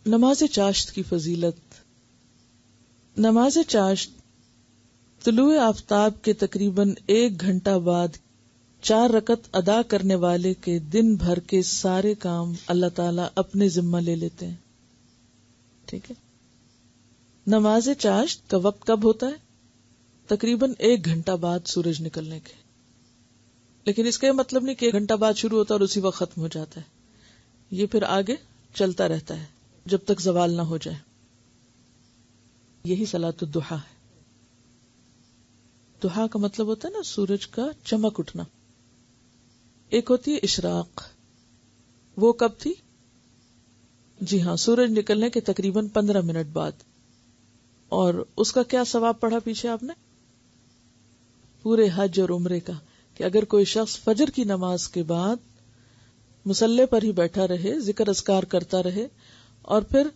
نماز چاشت کی فضیلت۔ نماز چاشت طلوع آفتاب کے تقریباً 1 گھنٹہ بعد 4 رکعت ادا کرنے والے کے دن بھر کے سارے کام اللہ تعالیٰ اپنے ذمہ لے لیتے ہیں. ٹھیک ہے. نماز چاشت کا وقت کب ہوتا ہے؟ تقریباً 1 گھنٹہ بعد سورج نکلنے کے. لیکن اس کا یہ مطلب نہیں کہ 1 گھنٹہ بعد شروع ہوتا ہے اور اسی وقت ختم ہو جاتا ہے. یہ پھر آگے چلتا رہتا ہے جب تک زوال نہ ہو جائے. یہی صلاۃ الضحیٰ ہے. ضحیٰ کا مطلب ہوتا ہے نا سورج کا چمک اٹھنا. ایک ہوتی ہے اشراق، وہ کب تھی؟ جی ہاں، سورج نکلنے کے تقریباً 15 منٹ بعد. اور اس کا کیا ثواب پڑھا پیچھے آپ نے؟ پورے حج اور عمرے کا، کہ اگر کوئی شخص فجر کی نماز کے بعد مصلی پر ہی بیٹھا رہے، ذکر اذکار کرتا رہے، اور پھر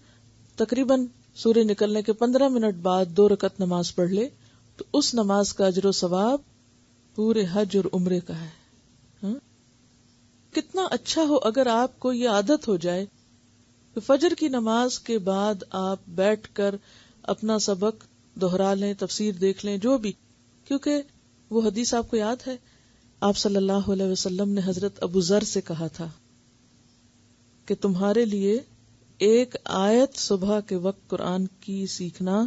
تقریباً سورج نکلنے کے 15 منٹ بعد 2 رکعت نماز پڑھ لے، تو اس نماز کا اجر و ثواب پورے حج اور عمرے کا ہے. کتنا اچھا ہو اگر آپ کو یہ عادت ہو جائے کہ فجر کی نماز کے بعد آپ بیٹھ کر اپنا سبق دہرا لیں، تفسیر دیکھ لیں، جو بھی. کیونکہ وہ حدیث آپ کو یاد ہے، آپ صلی اللہ علیہ وسلم نے حضرت ابو ذر سے کہا تھا کہ تمہارے لیے 1 آیت صبح کے وقت قرآن کی سیکھنا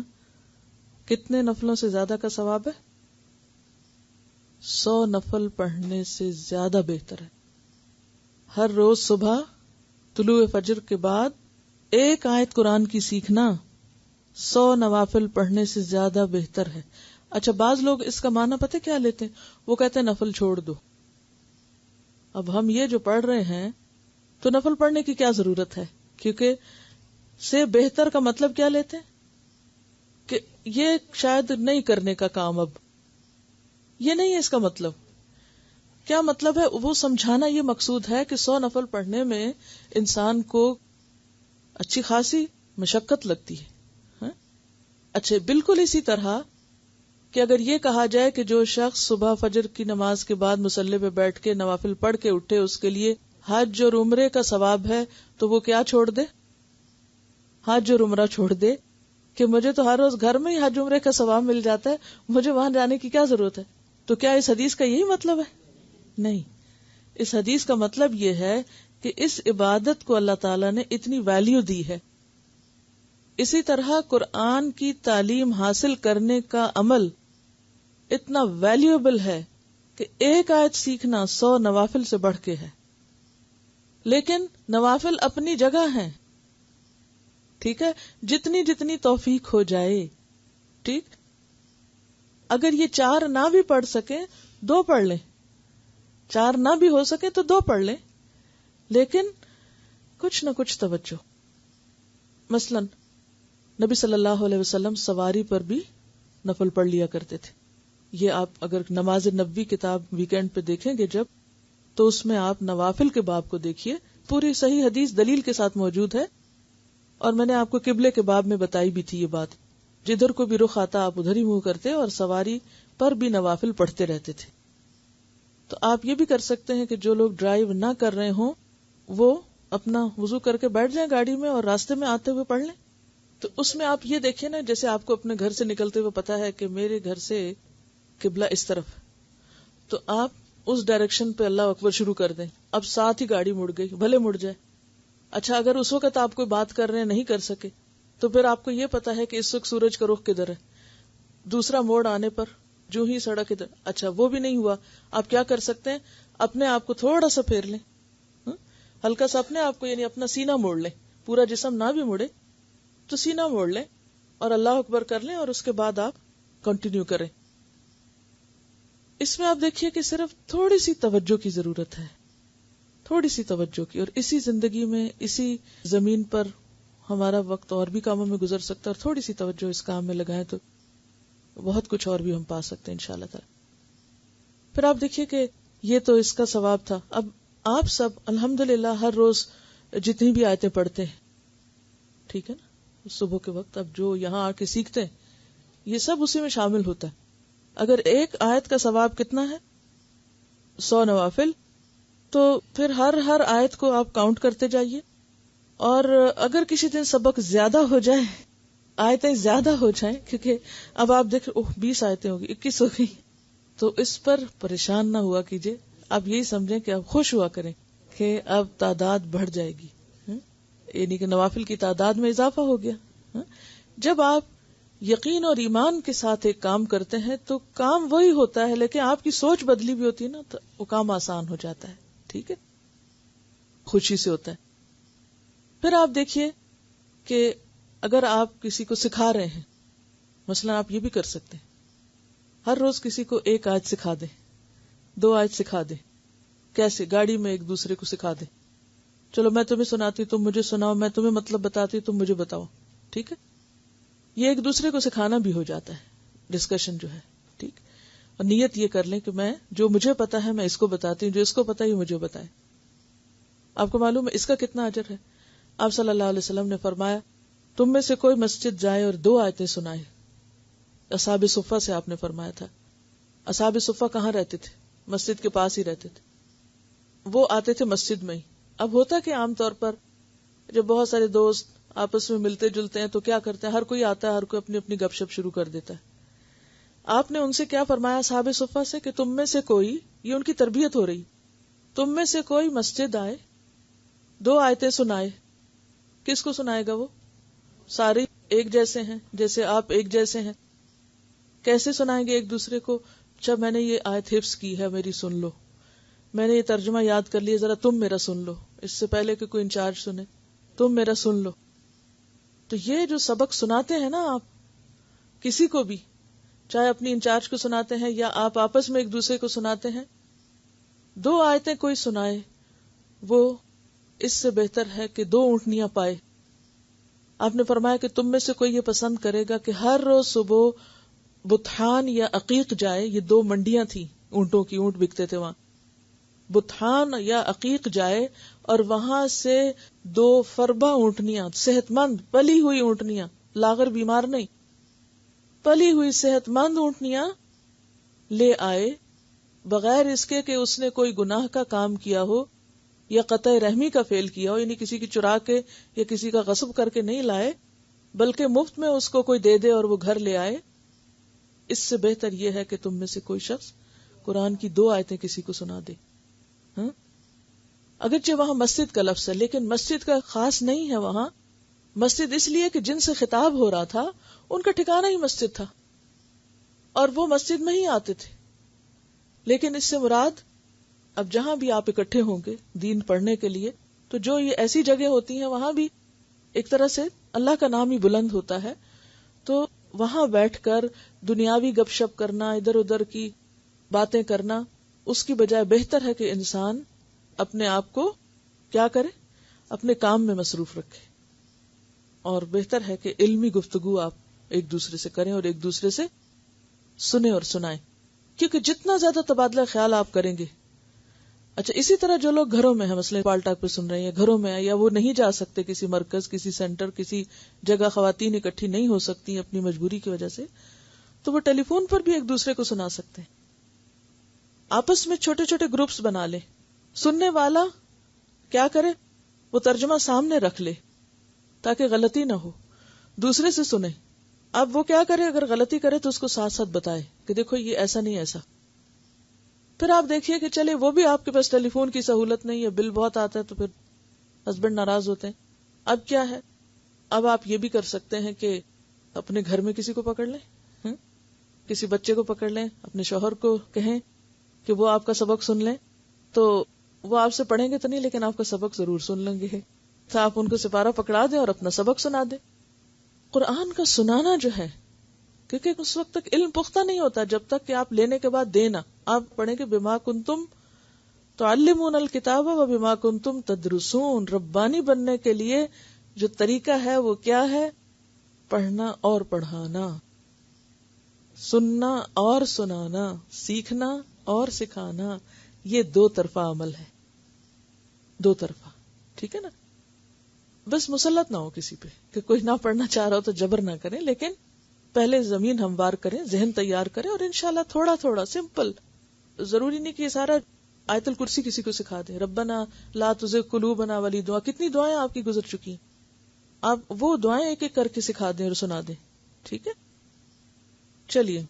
کتنے نفلوں سے زیادہ کا ثواب ہے؟ 100 نفل پڑھنے سے زیادہ بہتر ہے. ہر روز صبح طلوع فجر کے بعد 1 آیت قرآن کی سیکھنا 100 نوافل پڑھنے سے زیادہ بہتر ہے. اچھا، بعض لوگ اس کا معنی پتہ کیا لیتے ہیں؟ وہ کہتے ہیں نفل چھوڑ دو. اب ہم یہ جو پڑھ رہے ہیں تو نفل پڑھنے کی کیا ضرورت ہے؟ کیونکہ سے بہتر کا مطلب کیا لیتے ہیں کہ یہ شاید نہیں کرنے کا کام. اب یہ نہیں ہے اس کا مطلب. کیا مطلب ہے؟ وہ سمجھانا یہ مقصود ہے کہ 100 نفل پڑھنے میں انسان کو اچھی خاصی مشقت لگتی ہے. اچھا، بالکل اسی طرح کہ اگر یہ کہا جائے کہ جو شخص صبح فجر کی نماز کے بعد مصلی پہ بیٹھ کے نوافل پڑھ کے اٹھے، اس کے لیے حج اور عمرے کا ثواب ہے، تو وہ کیا چھوڑ دے؟ حج اور عمرہ چھوڑ دے. کہ مجھے تو ہر روز گھر میں ہی حج عمرے کا ثواب مل جاتا ہے، مجھے وہاں جانے کی کیا ضرورت ہے؟ تو کیا اس حدیث کا یہی مطلب ہے؟ نہیں. اس حدیث کا مطلب یہ ہے کہ اس عبادت کو اللہ تعالیٰ نے اتنی ویلیو دی ہے. اسی طرح قرآن کی تعلیم حاصل کرنے کا عمل اتنا ویلیوبل ہے کہ 1 آیت سیکھنا 100 نوافل سے بڑھ کے ہے. لیکن نوافل اپنی جگہ ہیں، ٹھیک ہے، جتنی توفیق ہو جائے. ٹھیک، اگر یہ 4 نہ بھی پڑھ سکیں 2 پڑھ لیں، 4 نہ بھی ہو سکے تو 2 پڑھ لیں، لیکن کچھ نہ کچھ توجہ. مثلا نبی صلی اللہ علیہ وسلم سواری پر بھی نفل پڑھ لیا کرتے تھے. یہ آپ اگر نماز نبوی کتاب ویکینڈ پہ دیکھیں گے جب، تو اس میں آپ نوافل کے باب کو دیکھیے، پوری صحیح حدیث دلیل کے ساتھ موجود ہے. اور میں نے آپ کو قبلے کے باب میں بتائی بھی تھی یہ بات، جدھر کو بھی رخ آتا آپ ادھر ہی منہ کرتے اور سواری پر بھی نوافل پڑھتے رہتے تھے. تو آپ یہ بھی کر سکتے ہیں کہ جو لوگ ڈرائیو نہ کر رہے ہوں وہ اپنا وضو کر کے بیٹھ جائیں گاڑی میں اور راستے میں آتے ہوئے پڑھ لیں. تو اس میں آپ یہ دیکھیں نا، جیسے آپ کو اپنے گھر سے نکلتے ہوئے پتا ہے کہ میرے گھر سے قبلہ اس طرف، تو آپ اس ڈائریکشن پہ اللہ اکبر شروع کر دیں. اب ساتھ ہی گاڑی مڑ گئی، بھلے مڑ جائے. اچھا، اگر اس وقت آپ کوئی بات کر رہے ہیں نہیں کر سکے، تو پھر آپ کو یہ پتا ہے کہ اس وقت سورج کا رخ کدھر ہے، دوسرا موڑ آنے پر جو ہی سڑک ادھر. اچھا، وہ بھی نہیں ہوا، آپ کیا کر سکتے ہیں؟ اپنے آپ کو تھوڑا سا پھیر لیں، ہلکا سا اپنے آپ کو، یعنی اپنا سینہ موڑ لیں. پورا جسم نہ بھی مڑے تو سینہ موڑ لیں اور اللہ اکبر کر لیں، اور اس کے بعد آپ کنٹینیو کریں. اس میں آپ دیکھیے کہ صرف تھوڑی سی توجہ کی ضرورت ہے، تھوڑی سی توجہ کی. اور اسی زندگی میں، اسی زمین پر ہمارا وقت اور بھی کاموں میں گزر سکتا ہے، اور تھوڑی سی توجہ اس کام میں لگائیں تو بہت کچھ اور بھی ہم پا سکتے ہیں انشاءاللہ تعالی. پھر آپ دیکھیے کہ یہ تو اس کا ثواب تھا. اب آپ سب الحمدللہ ہر روز جتنی بھی آیتیں پڑھتے ہیں، ٹھیک ہے نا، صبح کے وقت اب جو یہاں آ کے سیکھتے ہیں یہ سب اسی میں شامل ہوتا ہے. اگر 1 آیت کا ثواب کتنا ہے؟ 100 نوافل. تو پھر ہر آیت کو آپ کاؤنٹ کرتے جائیے. اور اگر کسی دن سبق زیادہ ہو جائے، آیتیں زیادہ ہو جائیں، کیونکہ اب آپ دیکھ 20 آیتیں ہوگی، 21 ہو گئی، تو اس پر پریشان نہ ہوا کیجیے. آپ یہی سمجھیں کہ آپ خوش ہوا کریں کہ اب تعداد بڑھ جائے گی، یعنی کہ نوافل کی تعداد میں اضافہ ہو گیا. جب آپ یقین اور ایمان کے ساتھ ایک کام کرتے ہیں تو کام وہی ہوتا ہے، لیکن آپ کی سوچ بدلی بھی ہوتی ہے نا، تو وہ کام آسان ہو جاتا ہے. ٹھیک ہے، خوشی سے ہوتا ہے. پھر آپ دیکھیے کہ اگر آپ کسی کو سکھا رہے ہیں، مثلا آپ یہ بھی کر سکتے ہیں، ہر روز کسی کو 1 آیت سکھا دیں، 2 آیت سکھا دیں. کیسے؟ گاڑی میں ایک دوسرے کو سکھا دیں. چلو میں تمہیں سناتی ہوں، تم مجھے سناؤ، میں تمہیں مطلب بتاتی ہوں، تم مجھے بتاؤ. ٹھیک ہے، یہ ایک دوسرے کو سکھانا بھی ہو جاتا ہے، ڈسکشن جو ہے. ٹھیک، اور نیت یہ کر لیں کہ میں جو مجھے پتا ہے میں اس کو بتاتی ہوں، جو اس کو پتا ہے یہ مجھے بتائے. آپ کو معلوم ہے اس کا کتنا اجر ہے؟ آپ صلی اللہ علیہ وسلم نے فرمایا تم میں سے کوئی مسجد جائے اور 2 آیتیں سنائے. اصحاب صفہ سے آپ نے فرمایا تھا. اصحاب صفہ کہاں رہتے تھے؟ مسجد کے پاس ہی رہتے تھے. وہ آتے تھے مسجد میں ہی. اب ہوتا کہ عام طور پر جب بہت سارے دوست آپس میں ملتے جلتے ہیں تو کیا کرتے ہیں، ہر کوئی آتا ہے، ہر کوئی اپنی اپنی گپ شپ شروع کر دیتا ہے. آپ نے ان سے کیا فرمایا اصحاب صفہ سے کہ تم میں سے کوئی، یہ ان کی تربیت ہو رہی، تم میں سے کوئی مسجد آئے، 2 آیتیں سنائے. کس کو سنائے گا؟ وہ سارے ایک جیسے ہیں، جیسے آپ ایک جیسے ہیں. کیسے سنائیں گے ایک دوسرے کو؟ جب میں نے یہ آیت حفظ کی ہے میری سن لو، میں نے یہ ترجمہ یاد کر لیا، ذرا تم میرا سن لو. اس سے پہلے کہ کوئی انچارج سنے، تم میرا سن لو. تو یہ جو سبق سناتے ہیں نا آپ کسی کو بھی، چاہے اپنی انچارج کو سناتے ہیں یا آپ آپس میں ایک دوسرے کو سناتے ہیں، 2 آیتیں کوئی سنائے وہ اس سے بہتر ہے کہ 2 اونٹنیاں پائے. آپ نے فرمایا کہ تم میں سے کوئی یہ پسند کرے گا کہ ہر روز صبح بطحان یا عقیق جائے. یہ 2 منڈیاں تھیں اونٹوں کی، اونٹ بکتے تھے وہاں. بطحان یا عقیق جائے اور وہاں سے 2 فربا اونٹنیاں، صحت مند پلی ہوئی اونٹنیاں، لاغر بیمار نہیں، پلی ہوئی صحت مند اونٹنیاں لے آئے، بغیر اس کے کہ اس نے کوئی گناہ کا کام کیا ہو یا قطع رحمی کا فعل کیا ہو، یعنی کسی کی چرا کے یا کسی کا غصب کر کے نہیں لائے، بلکہ مفت میں اس کو کوئی دے دے اور وہ گھر لے آئے. اس سے بہتر یہ ہے کہ تم میں سے کوئی شخص قرآن کی 2 آیتیں کسی کو سنا دے. اگرچہ وہاں مسجد کا لفظ ہے لیکن مسجد کا خاص نہیں ہے وہاں. مسجد اس لیے کہ جن سے خطاب ہو رہا تھا ان کا ٹھکانہ ہی مسجد تھا اور وہ مسجد میں ہی آتے تھے. لیکن اس سے مراد اب جہاں بھی آپ اکٹھے ہوں گے دین پڑھنے کے لیے، تو جو یہ ایسی جگہ ہوتی ہیں وہاں بھی ایک طرح سے اللہ کا نام ہی بلند ہوتا ہے. تو وہاں بیٹھ کر دنیاوی گپ شپ کرنا، ادھر ادھر کی باتیں کرنا، اس کی بجائے بہتر ہے کہ انسان اپنے آپ کو کیا کرے، اپنے کام میں مصروف رکھے. اور بہتر ہے کہ علمی گفتگو آپ ایک دوسرے سے کریں اور ایک دوسرے سے سنیں اور سنائیں، کیونکہ جتنا زیادہ تبادلہ خیال آپ کریں گے. اچھا، اسی طرح جو لوگ گھروں میں ہیں، مثلا پالٹاک پہ سن رہے ہیں، گھروں میں ہیں یا وہ نہیں جا سکتے کسی مرکز، کسی سینٹر، کسی جگہ خواتین اکٹھی نہیں ہو سکتی اپنی مجبوری کی وجہ سے، تو وہ ٹیلی فون پر بھی ایک دوسرے کو سنا سکتے ہیں. آپس میں چھوٹے چھوٹے گروپس بنا لے. سننے والا کیا کرے، وہ ترجمہ سامنے رکھ لے تاکہ غلطی نہ ہو، دوسرے سے سنے. اب وہ کیا کرے، اگر غلطی کرے تو اس کو ساتھ ساتھ بتائے کہ دیکھو یہ ایسا نہیں ایسا. پھر آپ دیکھیے کہ چلے وہ بھی آپ کے پاس ٹیلی فون کی سہولت نہیں ہے، بل بہت آتا ہے، تو پھر ہسبینڈ ناراض ہوتے ہیں. اب کیا ہے، اب آپ یہ بھی کر سکتے ہیں کہ اپنے گھر میں کسی کو پکڑ لیں، کسی بچے کو پکڑ لیں، اپنے شوہر کو کہیں کہ وہ آپ کا سبق سن لیں. تو وہ آپ سے پڑھیں گے تو نہیں لیکن آپ کا سبق ضرور سن لیں گے. تو آپ ان کو سپارہ پکڑا دیں اور اپنا سبق سنا دیں. قرآن کا سنانا جو ہے، کیونکہ اس وقت تک علم پختہ نہیں ہوتا جب تک کہ آپ لینے کے بعد دینا. آپ پڑھیں گے بما کنتم تعلمون الکتاب و بما کنتم تدرسون. ربانی بننے کے لیے جو طریقہ ہے وہ کیا ہے؟ پڑھنا اور پڑھانا، سننا اور سنانا، سیکھنا اور سکھانا. یہ 2 طرفہ عمل ہے، 2 طرفہ. ٹھیک ہے نا؟ بس مسلط نہ ہو کسی پہ کہ کوئی نہ پڑھنا چاہ رہا ہو تو جبر نہ کریں، لیکن پہلے زمین ہموار کریں، ذہن تیار کریں اور انشاءاللہ تھوڑا تھوڑا سمپل. ضروری نہیں کہ یہ سارا آیت الکرسی کسی کو سکھا دیں، ربنا لا تزغ قلوبنا والی دعا، کتنی دعائیں آپ کی گزر چکی ہیں، آپ وہ دعائیں ایک ایک کر کے سکھا دیں اور سنا دیں. ٹھیک ہے. چلیے،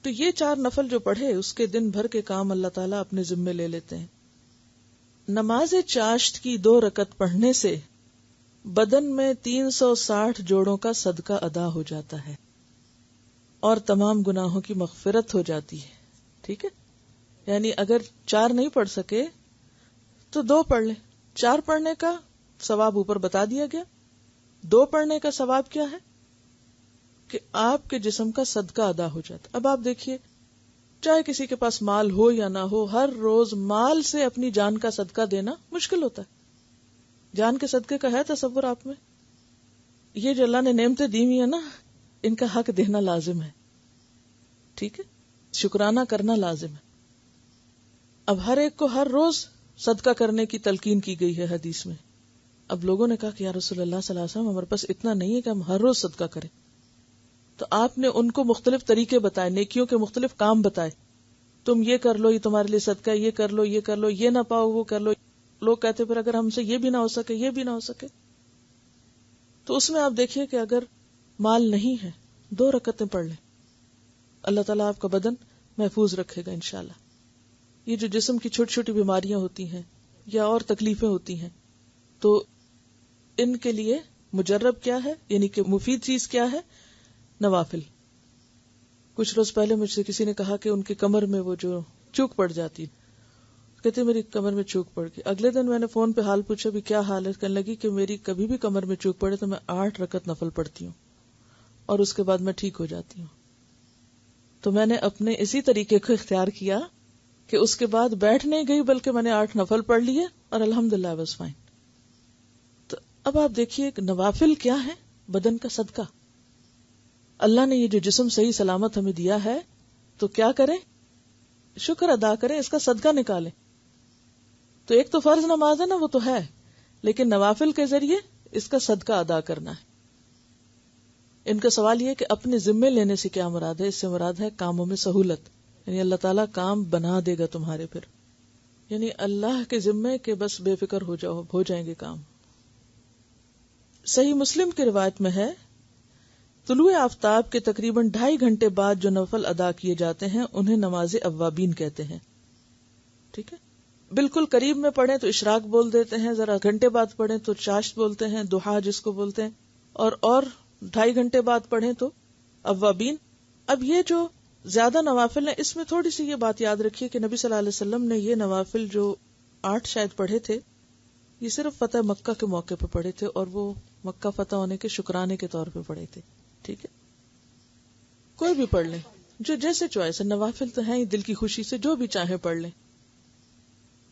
تو یہ 4 نفل جو پڑھے اس کے دن بھر کے کام اللہ تعالیٰ اپنے ذمے لے لیتے ہیں. نماز چاشت کی 2 رکعت پڑھنے سے بدن میں 360 جوڑوں کا صدقہ ادا ہو جاتا ہے اور تمام گناہوں کی مغفرت ہو جاتی ہے. ٹھیک ہے، یعنی اگر 4 نہیں پڑھ سکے تو 2 پڑھ لیں. 4 پڑھنے کا ثواب اوپر بتا دیا گیا، 2 پڑھنے کا ثواب کیا ہے کہ آپ کے جسم کا صدقہ ادا ہو جاتا. اب آپ دیکھیے، چاہے کسی کے پاس مال ہو یا نہ ہو، ہر روز مال سے اپنی جان کا صدقہ دینا مشکل ہوتا ہے. جان کے صدقے کا ہے تصور آپ میں؟ یہ جو اللہ نے نعمتیں دی ہوئی ہیں نا، ان کا حق دینا لازم ہے. ٹھیک ہے، شکرانہ کرنا لازم ہے. اب ہر ایک کو ہر روز صدقہ کرنے کی تلقین کی گئی ہے حدیث میں. اب لوگوں نے کہا کہ یا رسول اللہ صلی اللہ علیہ وسلم، ہمارے پاس اتنا نہیں ہے کہ ہم ہر روز صدقہ کریں. تو آپ نے ان کو مختلف طریقے بتائے، نیکیوں کے مختلف کام بتائے. تم یہ کر لو، یہ تمہارے لیے صدقہ ہے، یہ کر لو، یہ کر لو، یہ نہ پاؤ وہ کر لو. لوگ کہتے پھر اگر ہم سے یہ بھی نہ ہو سکے، یہ بھی نہ ہو سکے. تو اس میں آپ دیکھیے کہ اگر مال نہیں ہے 2 رکعتیں پڑھ لیں، اللہ تعالیٰ آپ کا بدن محفوظ رکھے گا انشاءاللہ. یہ جو جسم کی چھوٹی چھوٹی بیماریاں ہوتی ہیں یا اور تکلیفیں ہوتی ہیں، تو ان کے لیے مجرب کیا ہے، یعنی کہ مفید چیز کیا ہے؟ نوافل. کچھ روز پہلے مجھ سے کسی نے کہا کہ ان کی کمر میں وہ جو چوک پڑ جاتی، کہتے میری کمر میں چوک پڑ گئی. اگلے دن میں نے فون پہ حال پوچھا بھی کیا حال ہے، کہنے لگی کہ میری کبھی بھی کمر میں چوک پڑے تو میں 8 رکعت نفل پڑھتی ہوں اور اس کے بعد میں ٹھیک ہو جاتی ہوں. تو میں نے اپنے اسی طریقے کو اختیار کیا کہ اس کے بعد بیٹھ نہیں گئی بلکہ میں نے 8 نفل پڑھ لیے اور الحمدللہ بس فائن. تو اب آپ دیکھیے کہ نوافل کیا ہے؟ بدن کا صدقہ. اللہ نے یہ جو جسم صحیح سلامت ہمیں دیا ہے تو کیا کریں؟ شکر ادا کریں، اس کا صدقہ نکالیں. تو ایک تو فرض نماز ہے نا، وہ تو ہے، لیکن نوافل کے ذریعے اس کا صدقہ ادا کرنا ہے. ان کا سوال یہ کہ اپنے ذمے لینے سے کیا مراد ہے؟ اس سے مراد ہے کاموں میں سہولت، یعنی اللہ تعالیٰ کام بنا دے گا تمہارے، پھر یعنی اللہ کے ذمے کہ بس بے فکر ہو جاؤ، ہو جائیں گے کام. صحیح مسلم کی روایت میں ہے، طلوع آفتاب کے تقریباً 2.5 گھنٹے بعد جو نفل ادا کیے جاتے ہیں انہیں نماز اوابین کہتے ہیں. ٹھیک ہے، بالکل قریب میں پڑھیں تو اشراق بول دیتے ہیں، ذرا گھنٹے بعد پڑھیں تو چاشت بولتے ہیں، دوحا جس کو بولتے ہیں، اور 2.5 گھنٹے بعد پڑھیں تو اوابین. اب یہ جو زیادہ نوافل ہیں اس میں تھوڑی سی یہ بات یاد رکھیے کہ نبی صلی اللہ علیہ وسلم نے یہ نوافل جو 8 شاید پڑھے تھے، یہ صرف فتح مکہ کے موقع پہ پڑھے تھے اور وہ مکہ فتح ہونے کے شکرانے کے طور پہ پڑھے تھے. ٹھیک ہے، کوئی بھی پڑھ لیں جو جیسے چوائس ہے. نوافل تو ہیں ہی، دل کی خوشی سے جو بھی چاہیں پڑھ لیں.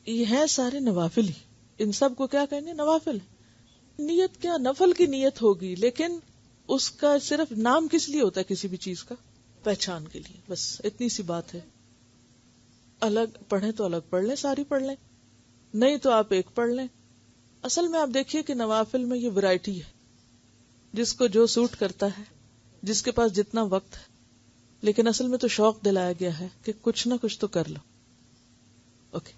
یہ ہیں سارے نوافل ہی، ان سب کو کیا کہیں گے؟ نوافل. نیت کیا؟ نفل کی نیت ہوگی، لیکن اس کا صرف نام کس لیے ہوتا ہے؟ کسی بھی چیز کا پہچان کے لیے، بس اتنی سی بات ہے. الگ پڑھیں تو الگ پڑھ لیں، ساری پڑھ لیں، نہیں تو آپ ایک پڑھ لیں. اصل میں آپ دیکھیے کہ نوافل میں یہ ورائٹی ہے، جس کو جو سوٹ کرتا ہے، جس کے پاس جتنا وقت ہے، لیکن اصل میں تو شوق دلایا گیا ہے کہ کچھ نہ کچھ تو کر لو. اوکے.